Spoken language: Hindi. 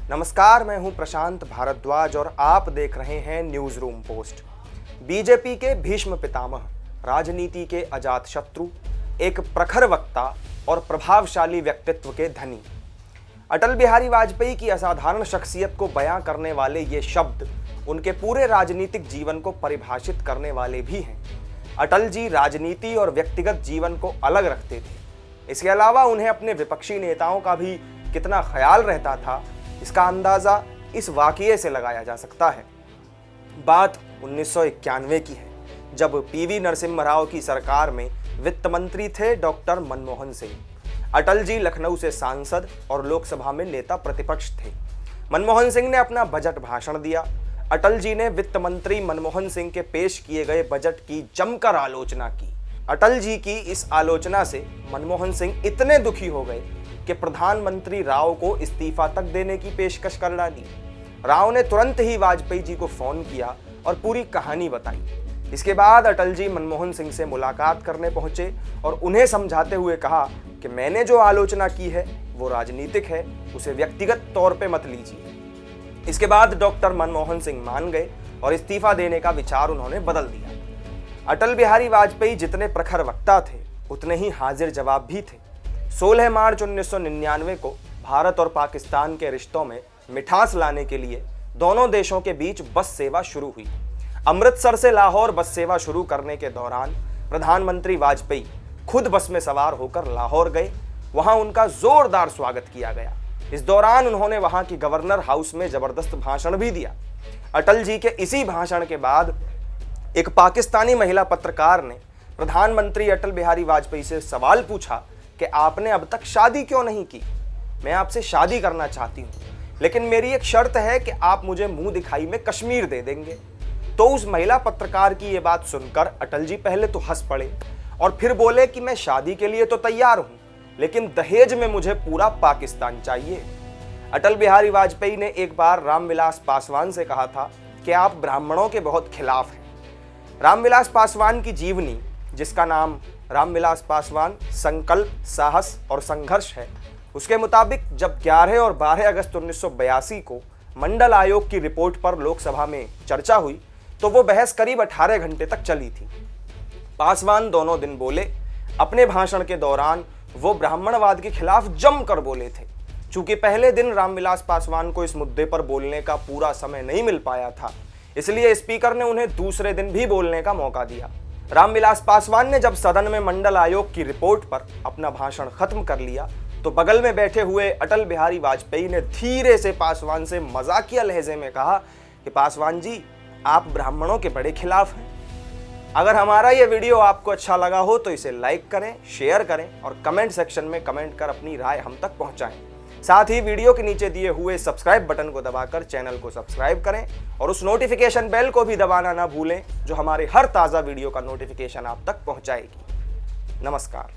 नमस्कार, मैं हूं प्रशांत भारद्वाज और आप देख रहे हैं न्यूज रूम पोस्ट। बीजेपी के भीष्म पितामह, राजनीति के अजात शत्रु, एक प्रखर वक्ता और प्रभावशाली व्यक्तित्व के धनी अटल बिहारी वाजपेयी की असाधारण शख्सियत को बयां करने वाले ये शब्द उनके पूरे राजनीतिक जीवन को परिभाषित करने वाले भी हैं। अटल जी राजनीति और व्यक्तिगत जीवन को अलग रखते थे। इसके अलावा उन्हें अपने विपक्षी नेताओं का भी कितना ख्याल रहता था, इसका अंदाजा इस वाकये से लगाया जा सकता है। बात 1991 की है, जब पीवी नरसिम्हा राव की सरकार में वित्त मंत्री थे डॉक्टर मनमोहन सिंह। अटल जी लखनऊ से सांसद और लोकसभा में नेता प्रतिपक्ष थे। मनमोहन सिंह ने अपना बजट भाषण दिया। अटल जी ने वित्त मंत्री मनमोहन सिंह के पेश किए गए बजट की जमकर आलोचना की। अटल जी की इस आलोचना से मनमोहन सिंह इतने दुखी हो गए कि प्रधानमंत्री राव को इस्तीफा तक देने की पेशकश कर डाली। राव ने तुरंत ही वाजपेयी जी को फोन किया और पूरी कहानी बताई। इसके बाद अटल जी मनमोहन सिंह से मुलाकात करने पहुंचे और उन्हें समझाते हुए कहा कि मैंने जो आलोचना की है वो राजनीतिक है, उसे व्यक्तिगत तौर पे मत लीजिए। इसके बाद डॉक्टर मनमोहन सिंह मान गए और इस्तीफा देने का विचार उन्होंने बदल दिया। अटल बिहारी वाजपेयी जितने प्रखर वक्ता थे, उतने ही हाजिर जवाब भी थे। 16 मार्च 1999 को भारत और पाकिस्तान के रिश्तों में मिठास लाने के लिए दोनों देशों के बीच बस सेवा शुरू हुई। अमृतसर से लाहौर बस सेवा शुरू करने के दौरान प्रधानमंत्री वाजपेयी खुद बस में सवार होकर लाहौर गए। वहां उनका जोरदार स्वागत किया गया। इस दौरान उन्होंने वहां की गवर्नर हाउस में जबरदस्त भाषण भी दिया। अटल जी के इसी भाषण के बाद एक पाकिस्तानी महिला पत्रकार ने प्रधानमंत्री अटल बिहारी वाजपेयी से सवाल पूछा कि आपने अब तक शादी क्यों नहीं की। मैं आपसे शादी करना चाहती हूँ, लेकिन मेरी एक शर्त है कि आप मुझे मुंह दिखाई में कश्मीर दे देंगे। तो उस महिला पत्रकार की ये बात सुनकर अटल जी पहले तो हंस पड़े और फिर बोले कि मैं शादी के लिए तो तैयार हूँ, लेकिन दहेज में मुझे पूरा पाकिस्तान चाहिए। अटल बिहारी वाजपेयी ने एक बार रामविलास पासवान से कहा था कि आप ब्राह्मणों के बहुत खिलाफ हैं। रामविलास पासवान की जीवनी, जिसका नाम रामविलास पासवान संकल्प, साहस और संघर्ष है, उसके मुताबिक जब 11 और 12 अगस्त 1982 को मंडल आयोग की रिपोर्ट पर लोकसभा में चर्चा हुई तो वो बहस करीब 18 घंटे तक चली थी। पासवान दोनों दिन बोले। अपने भाषण के दौरान वो ब्राह्मणवाद के खिलाफ जमकर बोले थे। चूंकि पहले दिन रामविलास पासवान को इस मुद्दे पर बोलने का पूरा समय नहीं मिल पाया था, इसलिए स्पीकर ने उन्हें दूसरे दिन भी बोलने का मौका दिया। रामविलास पासवान ने जब सदन में मंडल आयोग की रिपोर्ट पर अपना भाषण खत्म कर लिया तो बगल में बैठे हुए अटल बिहारी वाजपेयी ने धीरे से पासवान से मजाकिया लहजे में कहा कि पासवान जी, आप ब्राह्मणों के बड़े खिलाफ हैं। अगर हमारा ये वीडियो आपको अच्छा लगा हो तो इसे लाइक करें, शेयर करें और कमेंट सेक्शन में कमेंट कर अपनी राय हम तक पहुंचाएं। साथ ही वीडियो के नीचे दिए हुए सब्सक्राइब बटन को दबाकर चैनल को सब्सक्राइब करें और उस नोटिफिकेशन बेल को भी दबाना ना भूलें, जो हमारे हर ताज़ा वीडियो का नोटिफिकेशन आप तक पहुंचाएगी। नमस्कार।